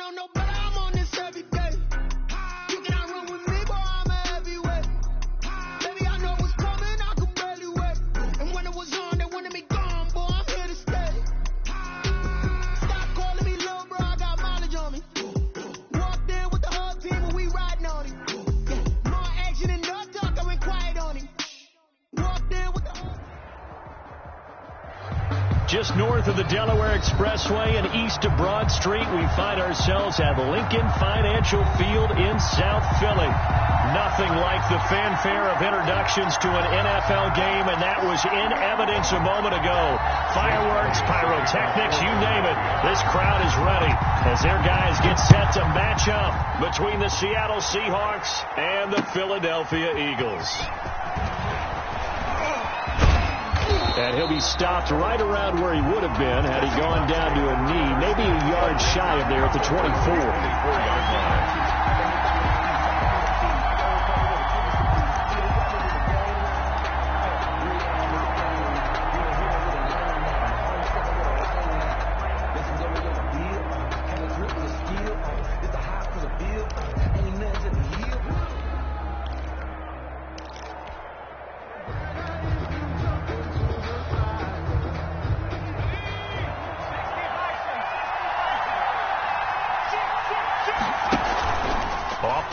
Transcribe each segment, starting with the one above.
don't know, but I'm on this every day. You cannot run with me, boy, I'm a heavyweight. Baby, I know what's coming, I could barely wait. And when it was on, they wanted me gone, boy, I'm here to stay. Stop calling me little bro, I got mileage on me. Walked in with the whole team and we riding on him. Yeah. More action and no talk, I went quiet on him. Walked in with the whole... Just north of the Delaware Expressway and east of Broad Street, we find ourselves at Lincoln Financial Field in South Philly. Nothing like the fanfare of introductions to an NFL game, and that was in evidence a moment ago. Fireworks, pyrotechnics, you name it. This crowd is ready as their guys get set to match up between the Seattle Seahawks and the Philadelphia Eagles. And he'll be stopped right around where he would have been had he gone down to a knee, maybe a yard shy of there at the 24-yard line.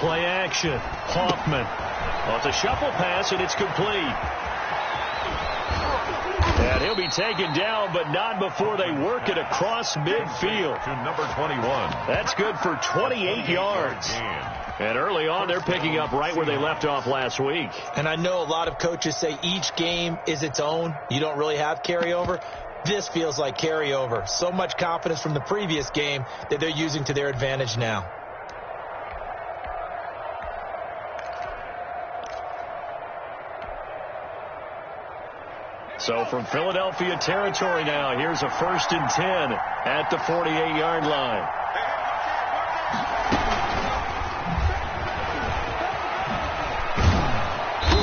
Play action. Hoffman. Well, it's a shuffle pass, and it's complete. And he'll be taken down, but not before they work it across midfield. To number 21. That's good for 28 yards. And early on, they're picking up right where they left off last week. And I know a lot of coaches say each game is its own. You don't really have carryover. This feels like carryover. So much confidence from the previous game that they're using to their advantage now. So from Philadelphia territory now, here's a 1st and 10 at the 48-yard line.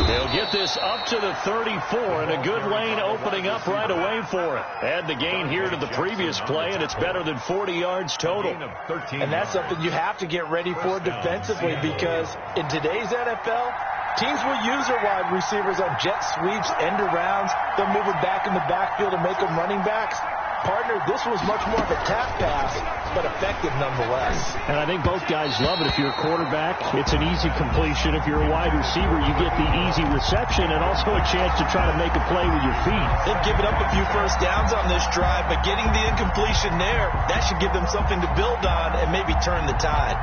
They'll get this up to the 34, and a good lane opening up right away for it. Add the gain here to the previous play, and it's better than 40 yards total. And that's something you have to get ready for defensively, because in today's NFL, teams will use their wide receivers on jet sweeps, end arounds. They'll move them back in the backfield and make them running backs. Partner, this was much more of a tap pass, but effective nonetheless. And I think both guys love it. If you're a quarterback, it's an easy completion. If you're a wide receiver, you get the easy reception and also a chance to try to make a play with your feet. They've given up a few first downs on this drive, but getting the incompletion there, that should give them something to build on and maybe turn the tide.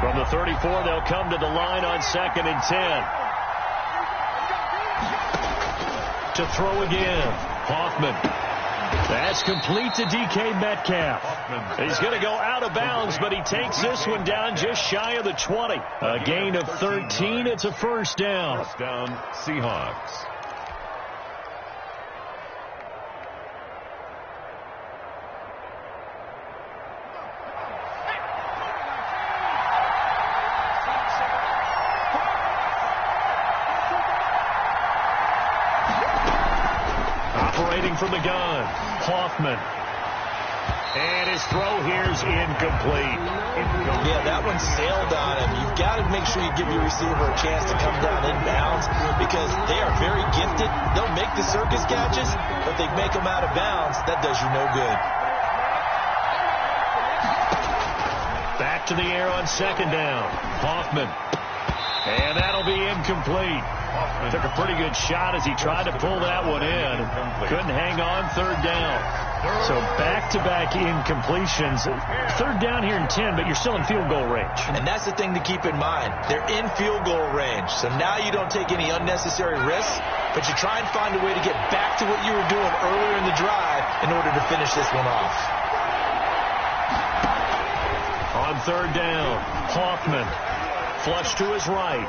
From the 34, they'll come to the line on 2nd and 10. To throw again. Hoffman. That's complete to DK Metcalf. He's going to go out of bounds, but he takes this one down just shy of the 20. A gain of 13. It's a 1st down. First down, Seahawks. From the gun, Hoffman. And his throw here's incomplete. Yeah, that one sailed on him. You've got to make sure you give your receiver a chance to come down inbounds, because they are very gifted. They'll make the circus catches, but they make them out of bounds. That does you no good. Back to the air on 2nd down. Hoffman. And that'll be incomplete. Took a pretty good shot as he tried to pull that one in. Couldn't hang on. 3rd down. So back-to-back incompletions. 3rd down here in 10, but you're still in field goal range. And that's the thing to keep in mind. They're in field goal range. So now you don't take any unnecessary risks, but you try and find a way to get back to what you were doing earlier in the drive in order to finish this one off. On 3rd down, Hoffman. Flush to his right.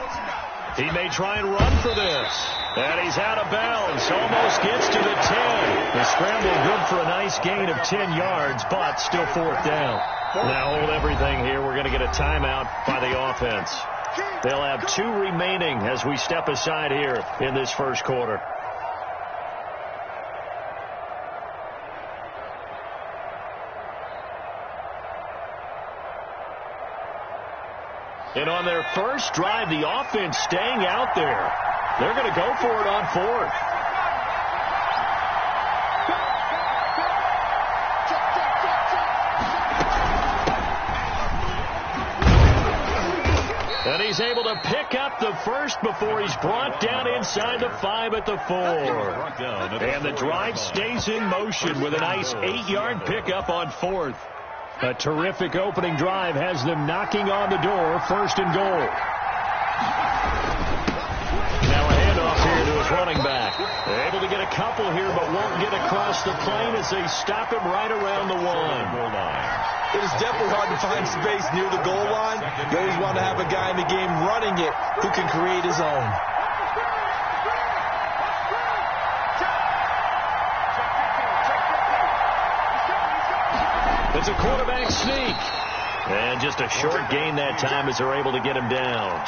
He may try and run for this. And he's out of bounds. Almost gets to the 10. The scramble good for a nice gain of 10 yards, but still 4th down. Now hold everything here. We're going to get a timeout by the offense. They'll have 2 remaining as we step aside here in this first quarter. And on their first drive, the offense staying out there. They're going to go for it on fourth. And he's able to pick up the first before he's brought down inside the 5 at the 4. And the drive stays in motion with a nice 8-yard pickup on fourth. A terrific opening drive has them knocking on the door, first and goal. Now a handoff here to his running back. They're able to get a couple here, but won't get across the plane as they stop him right around the 1. Goal line. It is definitely hard to find space near the goal line. You always want to have a guy in the game running it who can create his own. It's a quarterback sneak. And just a short gain that time as they're able to get him down.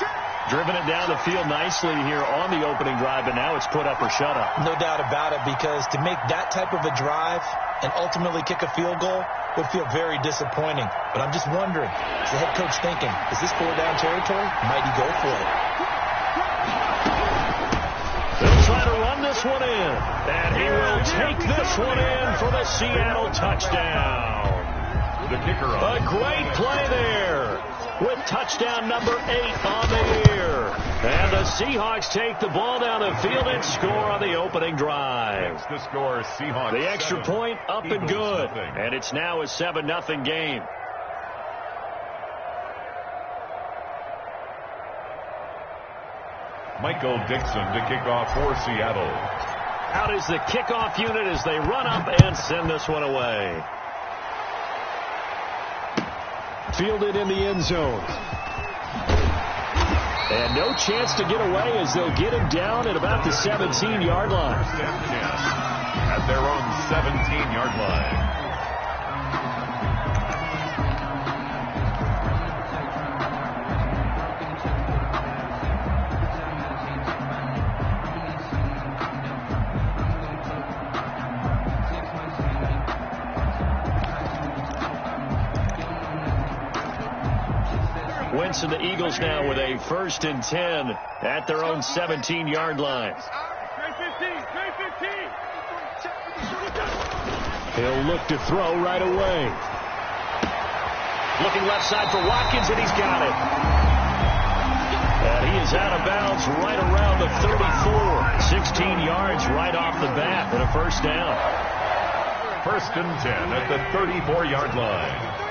Driven it down the field nicely here on the opening drive, and now it's put up or shut up. No doubt about it, because to make that type of a drive and ultimately kick a field goal would feel very disappointing. But I'm just wondering, is the head coach thinking, is this 4-down territory? Might he go for it? They'll try to run this one in. And he will take this one in for the Seattle touchdown. The kicker on. A great play there with touchdown number 8 on the year. And the Seahawks take the ball down the field and score on the opening drive. It's the score, Seahawks. The extra 7, point up and Eagles good. nothing. And it's now a 7-0 game. Michael Dixon to kick off for Seattle. Out is the kickoff unit as they run up and send this one away. Fielded in the end zone. And no chance to get away as they'll get him down at about the 17-yard line. First and 10 at their own 17-yard line. Wentz and the Eagles now with a 1st and 10 at their own 17-yard line. He'll look to throw right away. Looking left side for Watkins, and he's got it. And he is out of bounds right around the 34. 16 yards right off the bat and a first down. First and 10 at the 34-yard line.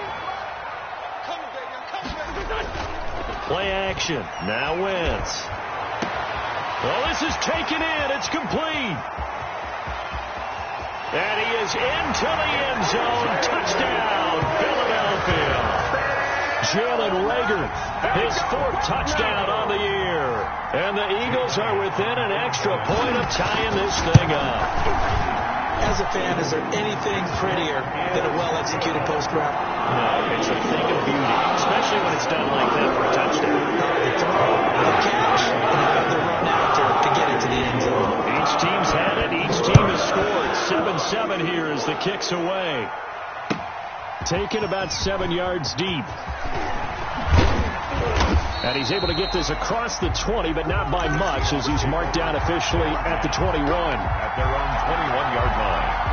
Play action. Now Wentz. Well, this is taken in. It's complete. And he is into the end zone. Touchdown, Philadelphia. Jalen Reagor, his 4th touchdown on the year. And the Eagles are within an extra point of tying this thing up. As a fan, is there anything prettier than a well-executed post route? No, it's a thing of beauty, especially when it's done like that for a touchdown. The throw, the catch, and how the run after to get it to the end zone. Each team's had it. Each team has scored. 7-7 here as the kick's away. Taken about 7 yards deep. And he's able to get this across the 20, but not by much, as he's marked down officially at the 21. At their own 21-yard line.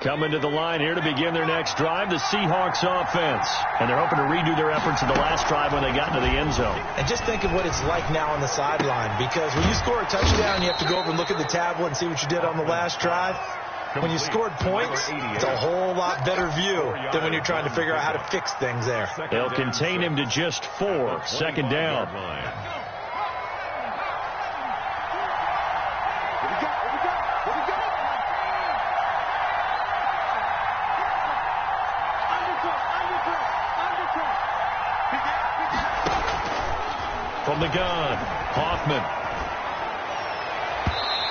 Coming to the line here to begin their next drive, the Seahawks offense. And they're hoping to redo their efforts in the last drive when they got into the end zone. And just think of what it's like now on the sideline, because when you score a touchdown, you have to go over and look at the tablet and see what you did on the last drive. When you scored points, it's a whole lot better view than when you're trying to figure out how to fix things there. They'll contain him to just 4. Second down. From the gun, Hoffman.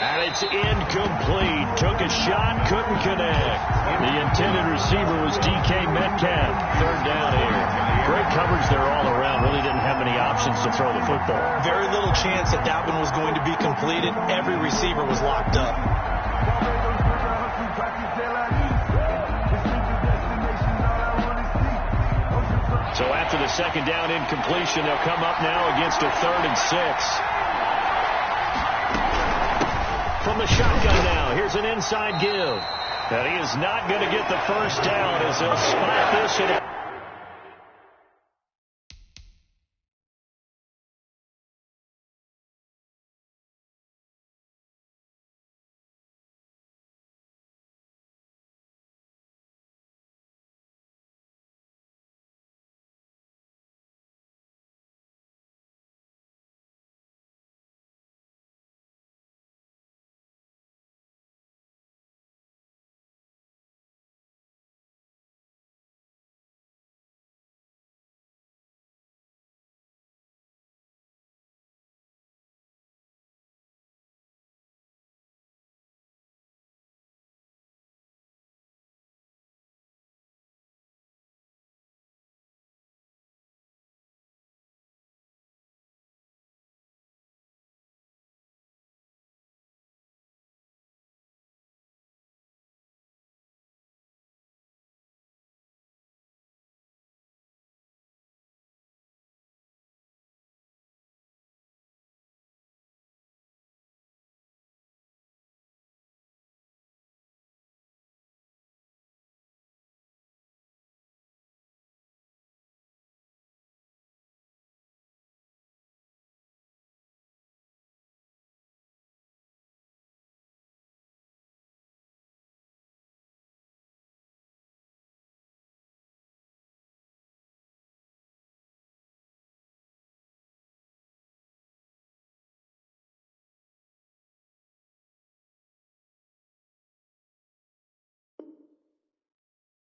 And it's incomplete. Took a shot, couldn't connect. The intended receiver was DK Metcalf. Third down here. Great coverage there all around. Really didn't have many options to throw the football. Very little chance that one was going to be completed. Every receiver was locked up. So after the second down incompletion, they'll come up now against a 3rd and 6. From the shotgun now, here's an inside give. And he is not going to get the first down as they'll spot this at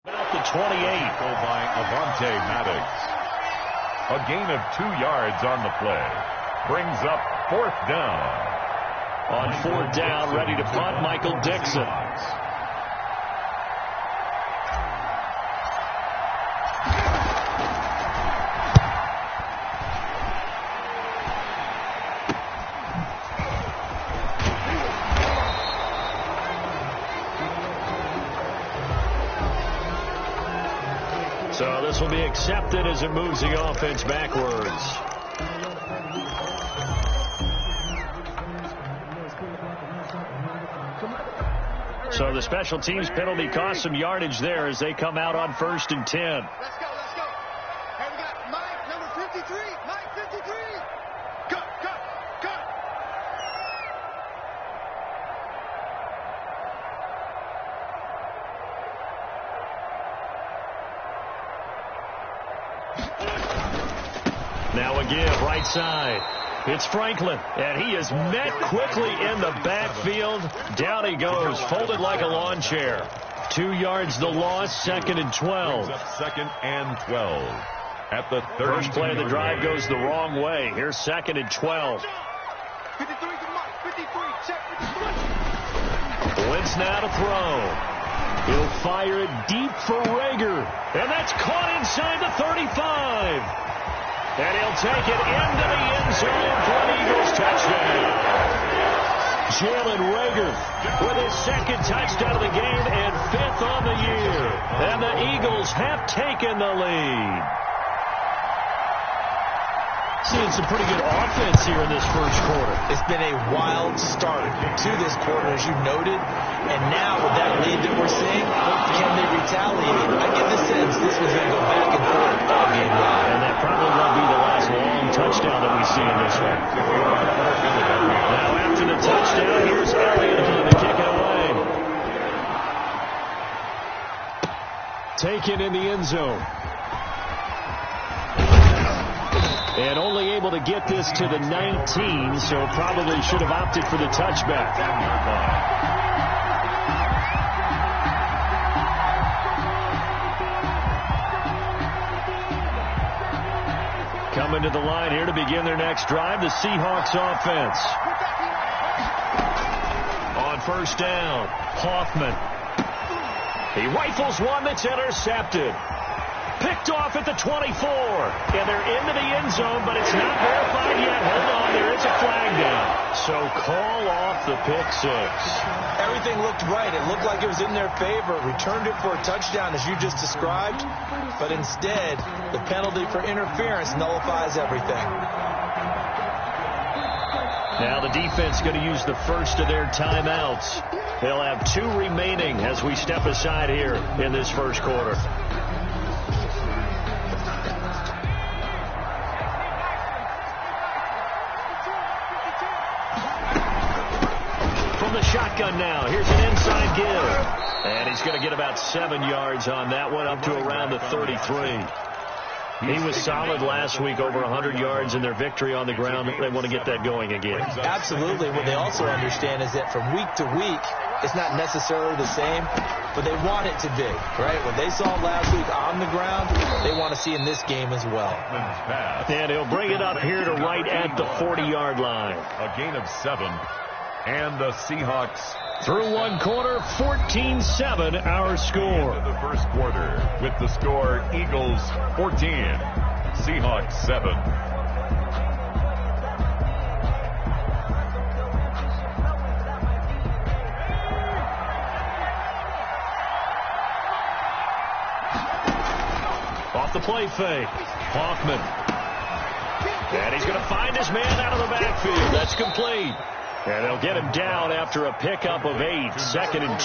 about the 28. By Avante Maddox. A gain of 2 yards on the play. Brings up 4th down. On 4th down, ready to punt, Michael Dixon. So this will be accepted as it moves the offense backwards. So the special teams penalty cost some yardage there as they come out on 1st and 10. Let's go. Hey, we got Mike, number 53. Mike, 53. Cut. Now a give, right side. It's Franklin, and he is met quickly in the backfield. Down he goes, folded like a lawn chair. 2 yards the loss, 2nd and 12. 2nd and 12. At the 30. First play of the drive goes the wrong way. Here's 2nd and 12. 53 to Mike, 53, check 53. Wentz now to throw. He'll fire it deep for Rager, and that's caught inside the 35. And he'll take it into the end zone for an Eagles touchdown. Jalen Rager with his 2nd touchdown of the game and 5th on the year. And the Eagles have taken the lead. Seeing some pretty good offense here in this first quarter. It's been a wild start to this quarter, as you noted. And now with that lead that we're seeing, can they retaliate? I get the sense this was going to go back and forth all game long. And that probably won't be the last long touchdown that we see in this one. Now after the touchdown, here's Elliott to kick it away. Taken in the end zone. And only able to get this to the 19, so probably should have opted for the touchback. Coming to the line here to begin their next drive, the Seahawks offense. first down. Hoffman. He rifles one that's intercepted. Picked off at the 24. And they're into the end zone, but it's not verified yet. Hold on, there is a flag down. So call off the pick six. Everything looked right. It looked like it was in their favor. Returned it for a touchdown, as you just described. But instead, the penalty for interference nullifies everything. Now the defense going to use the first of their timeouts. They'll have 2 remaining as we step aside here in this first quarter. From the shotgun now, here's an inside give. And he's going to get about 7 yards on that one, up to around the 33. He was solid last week, over 100 yards in their victory on the ground. They want to get that going again. Absolutely. What they also understand is that from week to week, it's not necessarily the same, but they want it to be, right? What they saw last week on the ground, they want to see in this game as well. And he'll bring it up here to right at the 40-yard line. A gain of 7. And the Seahawks through one quarter, 14-7 our score. The first quarter with the score Eagles 14, Seahawks 7. Off the play fake, Hoffman. And he's going to find his man out of the backfield. That's complete. And they'll get him down after a pickup of 8, 2nd and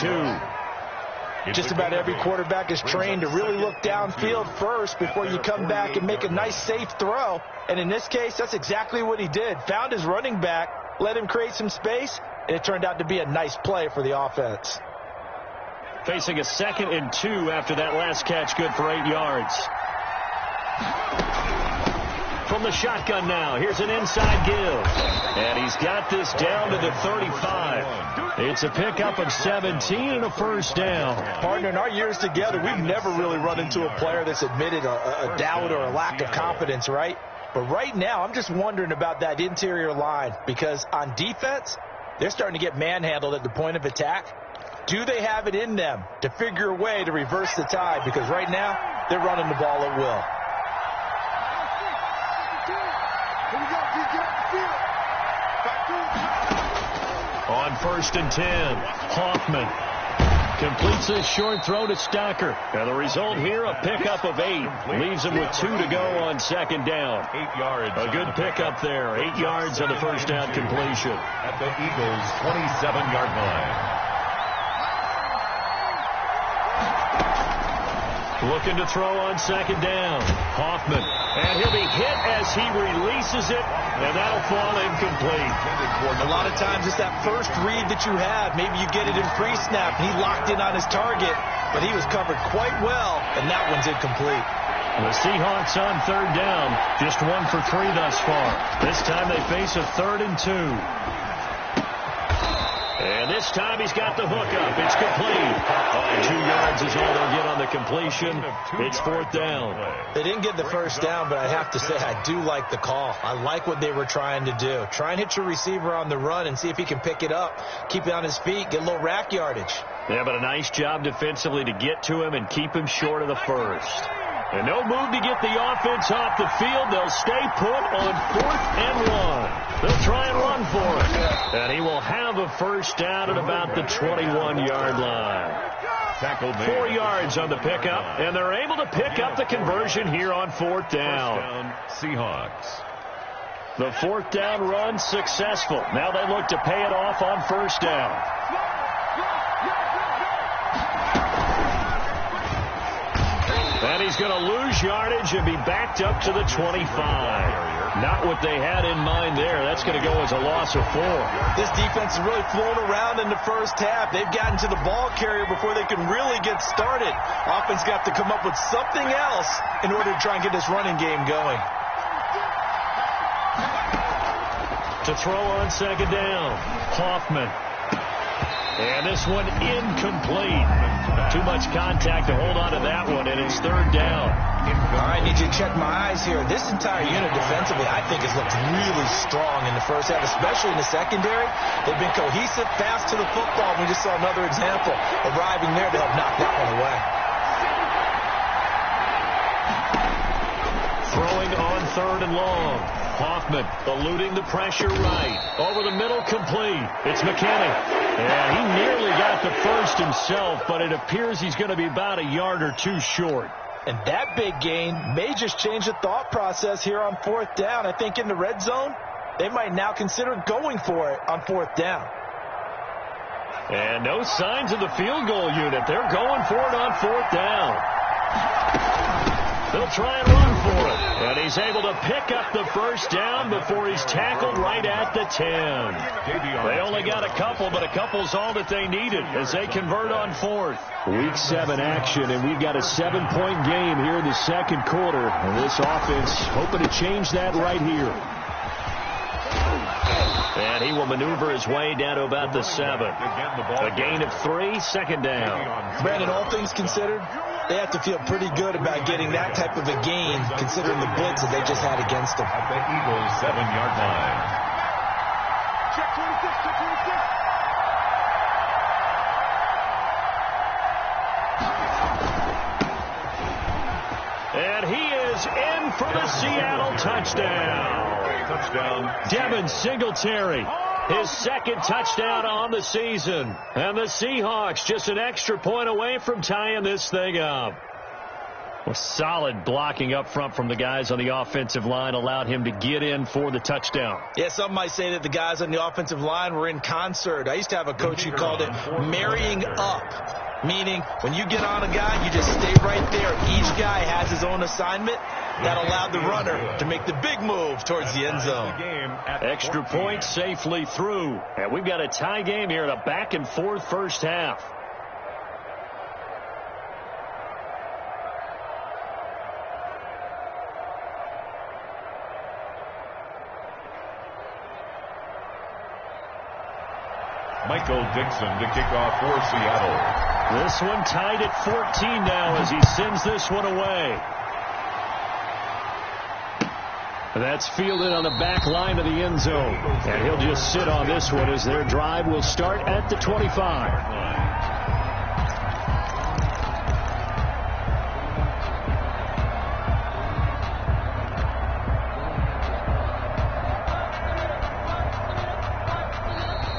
2. Just about every quarterback is trained to really look downfield first before you come back and make a nice, safe throw. And in this case, that's exactly what he did. Found his running back, let him create some space, and it turned out to be a nice play for the offense. Facing a 2nd and 2 after that last catch, good for 8 yards. From the shotgun now, here's an inside give. And he's got this down to the 35. It's a pickup of 17 and a first down. Partner, in our years together, we've never really run into a player that's admitted a doubt or a lack of confidence, right? But right now, I'm just wondering about that interior line, because on defense, they're starting to get manhandled at the point of attack. Do they have it in them to figure a way to reverse the tide? Because right now, they're running the ball at will. On 1st and 10, Hoffman completes a short throw to Stocker. And the result here, a pickup of 8. Leaves him with 2 to go on 2nd down. 8 yards. A good pickup there. 8 yards on the first down completion. At the Eagles' 27-yard line. Looking to throw on 2nd down. Hoffman. And he'll be hit as he releases it. And that'll fall incomplete. A lot of times it's that first read that you have. Maybe you get it in pre-snap, and he locked in on his target, but he was covered quite well, and that one's incomplete. The Seahawks on 3rd down, just 1 for 3 thus far. This time they face a 3rd and 2. And this time he's got the hookup. It's complete. 2 yards is all they'll get on the completion. It's 4th down. They didn't get the first down, but I have to say I do like the call. I like what they were trying to do. Try and hit your receiver on the run and see if he can pick it up. Keep it on his feet. Get a little rack yardage. Yeah, but a nice job defensively to get to him and keep him short of the first. And no move to get the offense off the field. They'll stay put on 4th and 1. They'll try and run for it. And he will have a first down at about the 21-yard line. 4 yards on the pickup, and they're able to pick up the conversion here on 4th down. Seahawks. The 4th down run successful. Now they look to pay it off on 1st down. And he's going to lose yardage and be backed up to the 25. Not what they had in mind there. That's going to go as a loss of 4. This defense is really flown around in the first half. They've gotten to the ball carrier before they can really get started. Offense got to come up with something else in order to try and get this running game going. To throw on 2nd down, Hoffman. And this one incomplete. Too much contact to hold on to that one, and it's third down. All right, need you to check my eyes here. This entire unit defensively, I think, has looked really strong in the first half, especially in the secondary. They've been cohesive, fast to the football. We just saw another example arriving there to help knock that one away. Throwing on third and long. Hoffman eluding the pressure right. Over the middle, complete. It's McKinney. And he nearly got the first himself, but it appears he's going to be about a yard or two short. And that big gain may just change the thought process here on fourth down. I think in the red zone, they might now consider going for it on fourth down. And no signs of the field goal unit. They're going for it on fourth down. They'll try and run for it. And he's able to pick up the first down before he's tackled right at the 10. They only got a couple, but a couple's all that they needed as they convert on fourth. Week 7 action, and we've got a 7-point game here in the second quarter. And this offense hoping to change that right here. And he will maneuver his way down to about the 7. A gain of 3, second down. Brandon, all things considered, they have to feel pretty good about getting that type of a gain, considering the blitz that they just had against them. At the Eagles' 7-yard line. Check 26, check 26. And he is in for the Seattle touchdown. Devin Singletary, his second touchdown on the season. And the Seahawks just an extra point away from tying this thing up. Well, solid blocking up front from the guys on the offensive line allowed him to get in for the touchdown. Yeah, some might say that the guys on the offensive line were in concert. I used to have a coach who called it marrying up, meaning when you get on a guy, you just stay right there. Each guy has his own assignment. That allowed the runner to make the big move towards the end zone. Extra point safely through. And we've got a tie game here in a back-and-forth first half. Michael Dixon to kick off for Seattle. This one tied at 14 now as he sends this one away. That's fielded on the back line of the end zone. And he'll just sit on this one as their drive will start at the 25.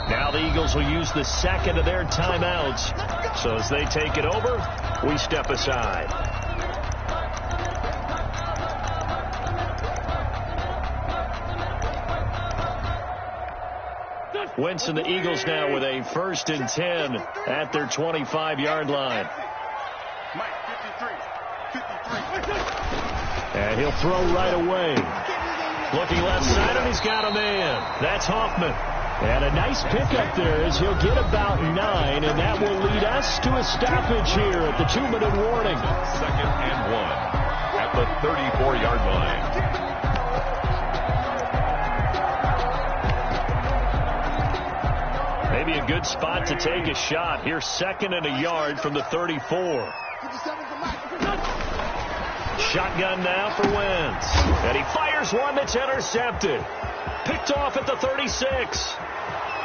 Now the Eagles will use the second of their timeouts. So as they take it over, we step aside. Wentz and the Eagles now with a 1st and 10 at their 25-yard line. And he'll throw right away. Looking left side, and he's got a man. That's Hoffman. And a nice pickup there as he'll get about 9, and that will lead us to a stoppage here at the 2-minute warning. 2nd and 1 at the 34-yard line. Maybe a good spot to take a shot. Here's 2nd and a yard from the 34. Shotgun now for Wentz. And he fires one that's intercepted. Picked off at the 36.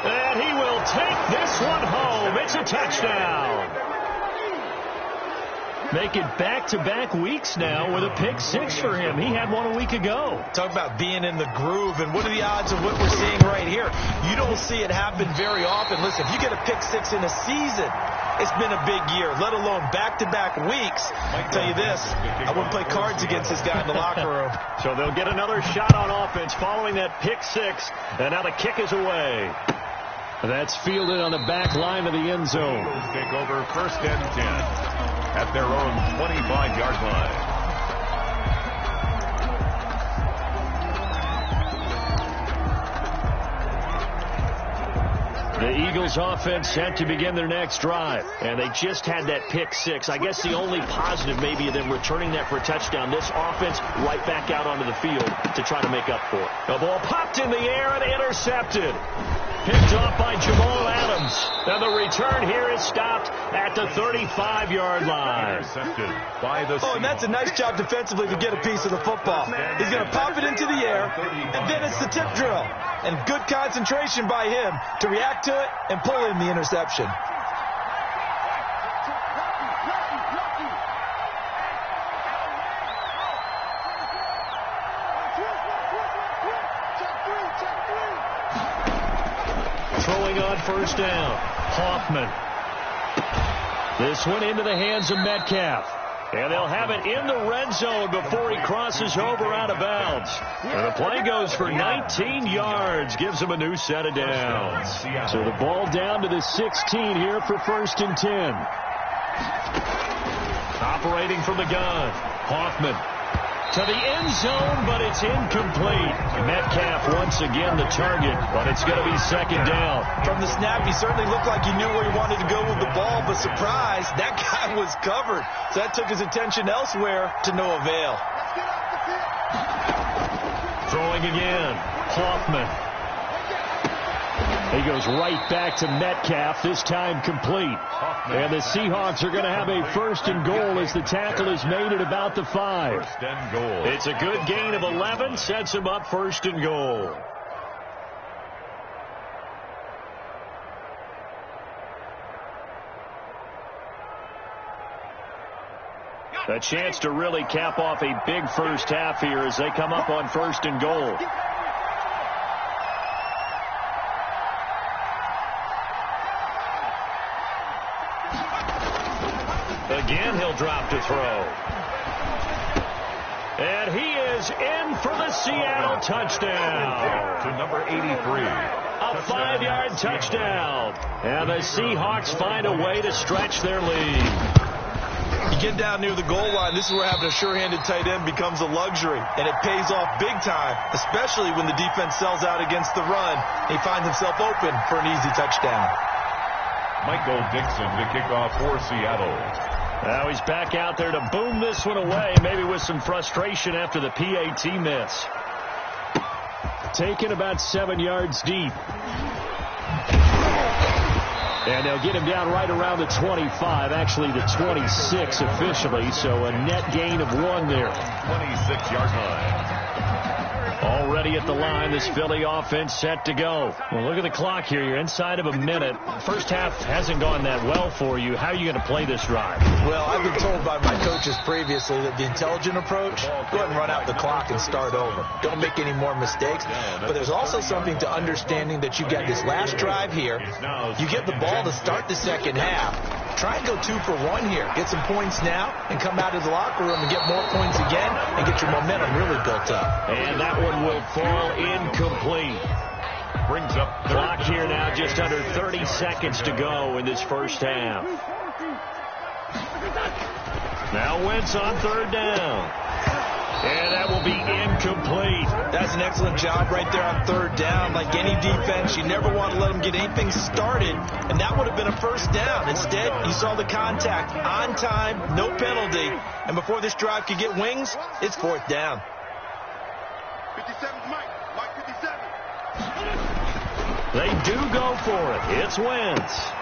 And he will take this one home. It's a touchdown. Make it back-to-back weeks now with a pick 6 for him. He had one a week ago. Talk about being in the groove, and what are the odds of what we're seeing right here? You don't see it happen very often. Listen, if you get a pick 6 in a season, it's been a big year, let alone back-to-back weeks. I'll tell you this, I wouldn't play cards against this guy in the locker room. So they'll get another shot on offense following that pick 6, and now the kick is away. That's fielded on the back line of the end zone. Take over 1st and 10 at their own 25-yard line. The Eagles offense set to begin their next drive, and they just had that pick 6. I guess the only positive maybe of them returning that for a touchdown. This offense right back out onto the field to try to make up for it. The ball popped in the air and intercepted. picked off by Jamal Adams. And the return here is stopped at the 35-yard line. Intercepted by the and that's a nice job defensively to get a piece of the football. He's going to pop it into the air, and then it's the tip drill. And good concentration by him to react to it and pull in the interception. Throwing on first down, Hoffman. This one into the hands of Metcalf. And they'll have it in the red zone before he crosses over out of bounds. And the play goes for 19 yards, gives him a new set of downs. So the ball down to the 16 here for 1st and 10. Operating from the gun, Hoffman. To the end zone, but it's incomplete. Metcalf once again the target, but it's going to be 2nd down. From the snap, he certainly looked like he knew where he wanted to go with the ball, but surprise, that guy was covered. So that took his attention elsewhere to no avail. Throwing again, Hoffman. He goes right back to Metcalf, this time complete. And the Seahawks are going to have a 1st and goal as the tackle is made at about the 5. 1st and goal. It's a good gain of 11, sets him up 1st and goal. A chance to really cap off a big first half here as they come up on 1st and goal. Again, he'll drop to throw. And he is in for the Seattle touchdown. To number 83. A 5-yard touchdown. And the Seahawks find a way to stretch their lead. You get down near the goal line, this is where having a sure-handed tight end becomes a luxury. And it pays off big time, especially when the defense sells out against the run. He finds himself open for an easy touchdown. Michael Dixon to kick off for Seattle. Now he's back out there to boom this one away, maybe with some frustration after the PAT miss. Taken about 7 yards deep. And they'll get him down right around the 25, actually the 26 officially, so a net gain of 1 there. 26-yard line. Already at the line, this Philly offense set to go. Well, look at the clock here. You're inside of a minute. First half hasn't gone that well for you. How are you going to play this drive? Well, I've been told by my coaches previously that the intelligent approach, go ahead and run out the clock and start over. Don't make any more mistakes. But there's also something to understanding that you get this last drive here. You get the ball to start the second half. Try and go 2 for 1 here. Get some points now and come out of the locker room and get more points again and get your momentum really built up. And that one will fall incomplete. Brings up clock here now, just under 30 seconds to go in this first half. Now Wentz on 3rd down. And that will be incomplete. That's an excellent job right there on 3rd down. Like any defense, you never want to let them get anything started, and that would have been a 1st down. Instead, you saw the contact on time, no penalty, and before this drive could get wings, it's 4th down. 57's Mike 57. They do go for it. It's Wentz.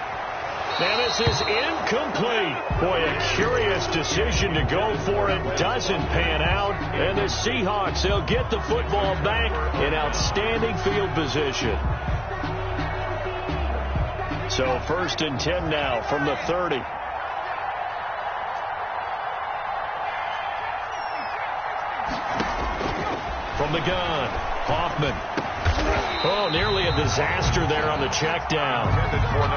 And this is incomplete. Boy, a curious decision to go for it. Doesn't pan out. And the Seahawks, they'll get the football back in outstanding field position. So 1st and 10 now from the 30. From the gun, Hoffman. Oh, nearly a disaster there on the check down.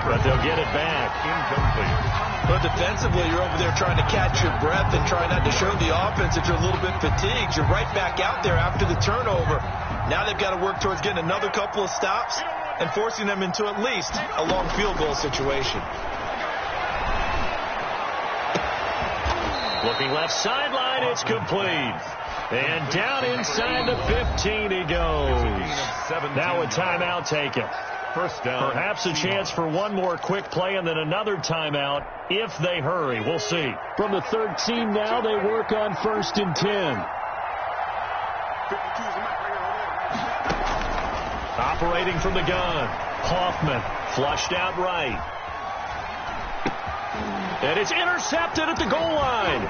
But they'll get it back. Incomplete. But defensively, you're over there trying to catch your breath and try not to show the offense that you're a little bit fatigued. You're right back out there after the turnover. Now they've got to work towards getting another couple of stops and forcing them into at least a long field goal situation. Looking left sideline, it's complete. And down inside the 15 he goes. Now a timeout taken. 1st down. Perhaps a chance for one more quick play and then another timeout if they hurry. We'll see. From the 13 now, they work on 1st and 10. Operating from the gun, Hoffman flushed out right. And it's intercepted at the goal line.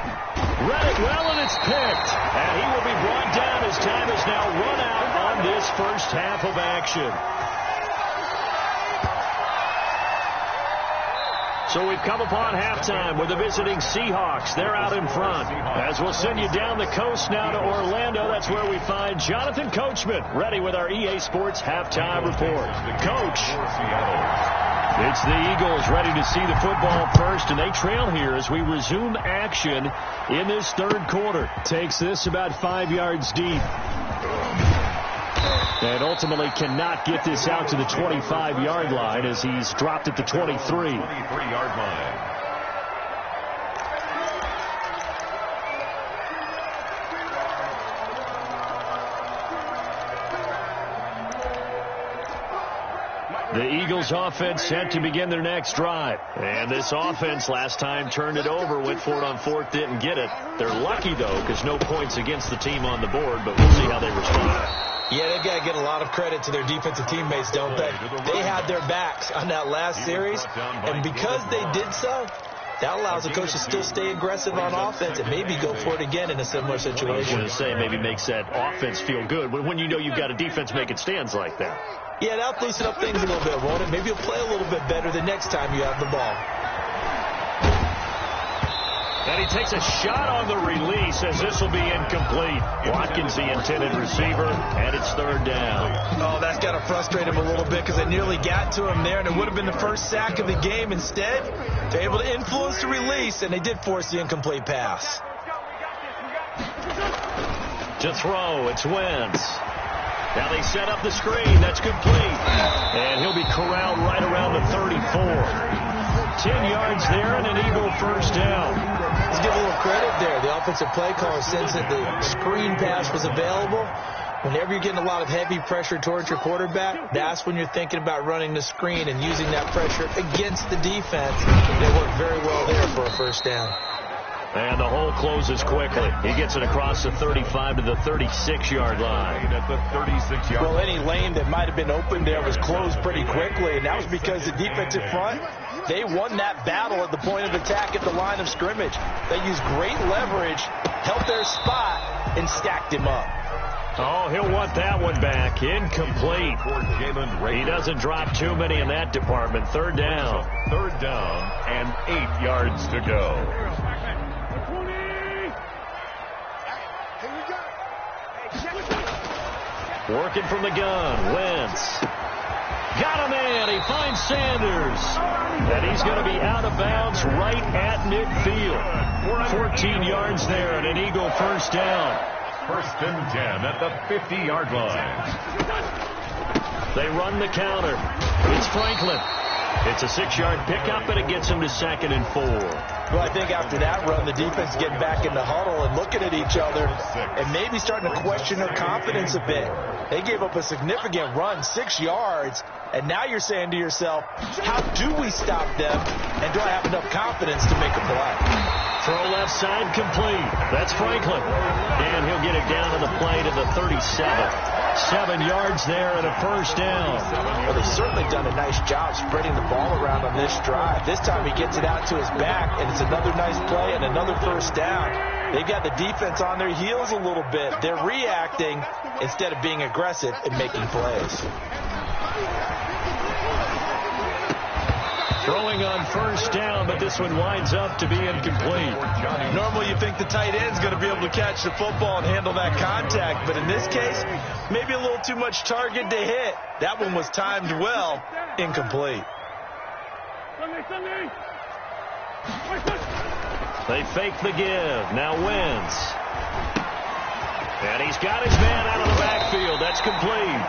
Read it well, and it's picked. And he will be brought down as time is now run out on this first half of action. So we've come upon halftime with the visiting Seahawks. They're out in front. As we'll send you down the coast now to Orlando, that's where we find Jonathan Coachman, ready with our EA Sports halftime report. Coach. It's the Eagles ready to see the football first, and they trail here as we resume action in this third quarter. Takes this about 5 yards deep. And ultimately cannot get this out to the 25-yard line as he's dropped at the 23. 23-yard line. The Eagles offense set to begin their next drive. And this offense last time turned it over, went for it on fourth, didn't get it. They're lucky, though, because no points against the team on the board, but we'll see how they respond. Yeah, they've got to get a lot of credit to their defensive teammates, don't they? They had their backs on that last series, and because they did so, that allows the coach to still stay aggressive on offense and maybe go for it again in a similar situation. I was going to say maybe makes that offense feel good when you know you've got a defense making stands like that. Yeah, that'll loosen up things a little bit, won't it? Maybe you'll play a little bit better the next time you have the ball. And he takes a shot on the release as this will be incomplete. Watkins, the intended receiver, and it's third down. Oh, that's got to frustrate him a little bit because they nearly got to him there, and it would have been the first sack of the game. Instead, they're able to influence the release, and they did force the incomplete pass. To throw, it's Wentz. Now they set up the screen. That's complete. And he'll be corralled right around the 34. 10 yards there and an Eagle first down. Let's give a little credit there. The offensive play caller sense that the screen pass was available. Whenever you're getting a lot of heavy pressure towards your quarterback, that's when you're thinking about running the screen and using that pressure against the defense. They worked very well there for a first down. And the hole closes quickly. He gets it across the 35 to the 36-yard line. At the 36-yard Well, any lane that might have been open there was closed pretty quickly, and that was because the defensive front, they won that battle at the point of attack at the line of scrimmage. They used great leverage, held their spot, and stacked him up. Oh, he'll want that one back. Incomplete. He doesn't drop too many in that department. Third down. Third down and 8 yards to go. Working from the gun, Wentz. Got a man. He finds Sanders. And he's going to be out of bounds right at midfield. 14 yards there and an Eagle first down. First and 10 at the 50-yard line. They run the counter. It's Franklin. It's a 6-yard pickup, and it gets him to 2nd and 4. Well, I think after that run, the defense getting back in the huddle and looking at each other and maybe starting to question their confidence a bit. They gave up a significant run, 6 yards, and now you're saying to yourself, how do we stop them, and do I have enough confidence to make a play? Throw left side complete. That's Franklin. And he'll get it down to the play to the 37. 7 yards there and a first down. Well, they've certainly done a nice job spreading the ball around on this drive. This time he gets it out to his back, and it's another nice play and another first down. They've got the defense on their heels a little bit. They're reacting instead of being aggressive and making plays. Throwing on first down, but this one winds up to be incomplete. Normally you think the tight end's going to be able to catch the football and handle that contact, but in this case, maybe a little too much target to hit. That one was timed well, incomplete. They fake the give. Now Wentz. And he's got his man out of the backfield. That's complete.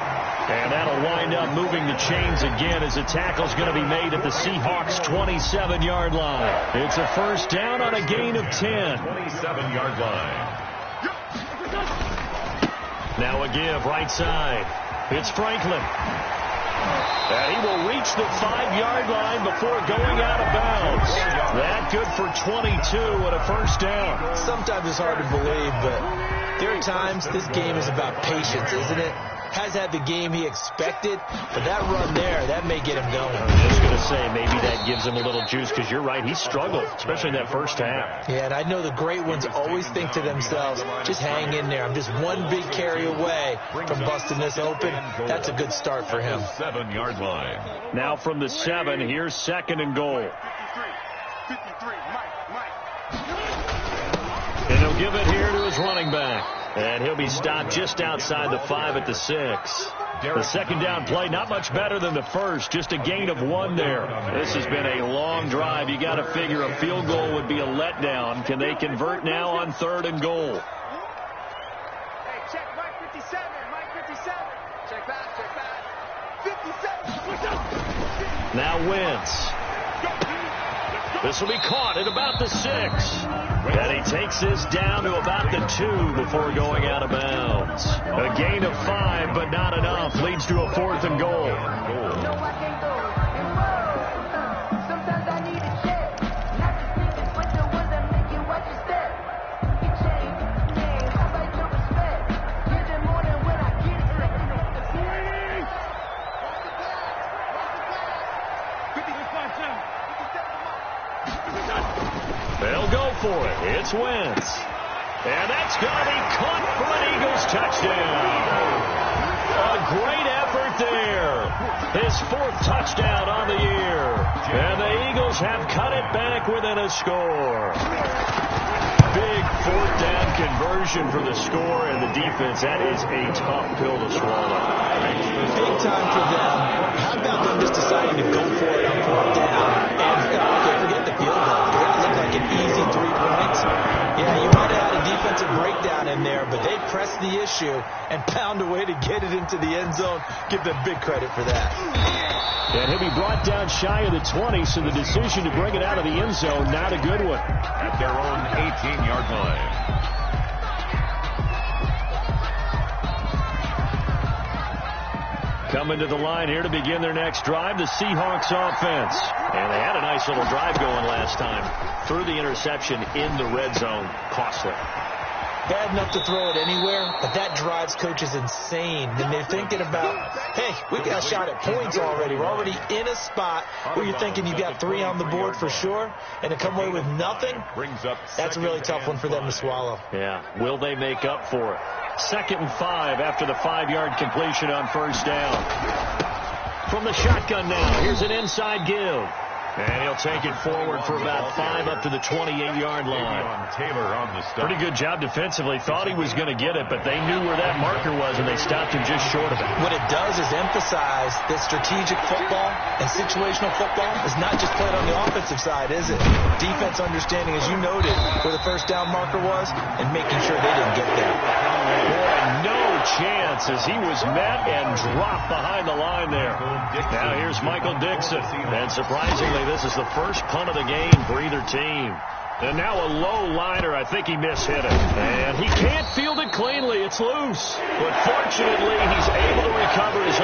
And that'll wind up moving the chains again as the tackle's going to be made at the Seahawks' 27-yard line. It's a first down on a gain of 10. 27-yard line. Now a give right side. It's Franklin. And he will reach the 5-yard line before going out of bounds. That good for 22 and a first down. Sometimes it's hard to believe, but there are times this game is about patience, isn't it? has had the game he expected, but that run there, that may get him going. I was just going to say, maybe that gives him a little juice, because you're right, he struggled, especially in that first half. Yeah, and I know the great ones always think to themselves, just hang in there. I'm just one big carry away from busting this open. That's a good start for him. 7-yard line. Now from the 7, here's 2nd and goal. And he'll give it here to his running back. And he'll be stopped just outside the 5 at the 6. The second down play, not much better than the first, just a gain of 1 there. This has been a long drive. You got to figure a field goal would be a letdown. Can they convert now on 3rd and goal? Hey, check Mike 57, Mike 57. Check back, 57. Now Wentz. This will be caught at about the 6. And he takes this down to about the 2 before going out of bounds. A gain of 5, but not enough. Leads to a 4th and goal. Sometimes I need a check. Not just thinking, but the ones that make you watch your step. You change, man, how about your respect? Get them more than when I get it. Swing! They'll go for it. It's Wentz. And that's going to be caught for an Eagles touchdown. A great effort there. His 4th touchdown on the year. And the Eagles have cut it back within a score. Big 4th down conversion for the score, and the defense, that is a tough pill to swallow. Big time for them. How about them just deciding to go for it on 4th down? And okay, forget the field goal. That looked like an easy 3 points. Yeah, you might have had a defensive breakdown in there, but they pressed the issue and found a way to get it into the end zone. Give them big credit for that. And he'll be brought down shy of the 20, so the decision to bring it out of the end zone, not a good one. At their own 18-yard line. Coming to the line here to begin their next drive, the Seahawks offense. And they had a nice little drive going last time. Threw the interception in the red zone. Costly. Bad enough to throw it anywhere, but that drives coaches insane when they're thinking about, hey, we got a shot at points already. We're already in a spot where you're thinking you got 3 on the board for sure, and to come away with nothing, that's a really tough one for them to swallow. Yeah, will they make up for it? 2nd and 5 after the 5-yard completion on 1st down. From the shotgun now, here's an inside give. And he'll take it forward for about 5 up to the 28-yard line. Pretty good job defensively. Thought he was going to get it, but they knew where that marker was, and they stopped him just short of it. What it does is emphasize that strategic football and situational football is not just played on the offensive side, is it? Defense understanding, as you noted, where the 1st down marker was and making sure they didn't get there. Boy, no chance as he was met and dropped behind the line there. Now here's Michael Dixon, and surprisingly, this is the first punt of the game for either team. And now a low liner. I think he mishit it. And he can't field it cleanly. It's loose. But fortunately, he's able to recover his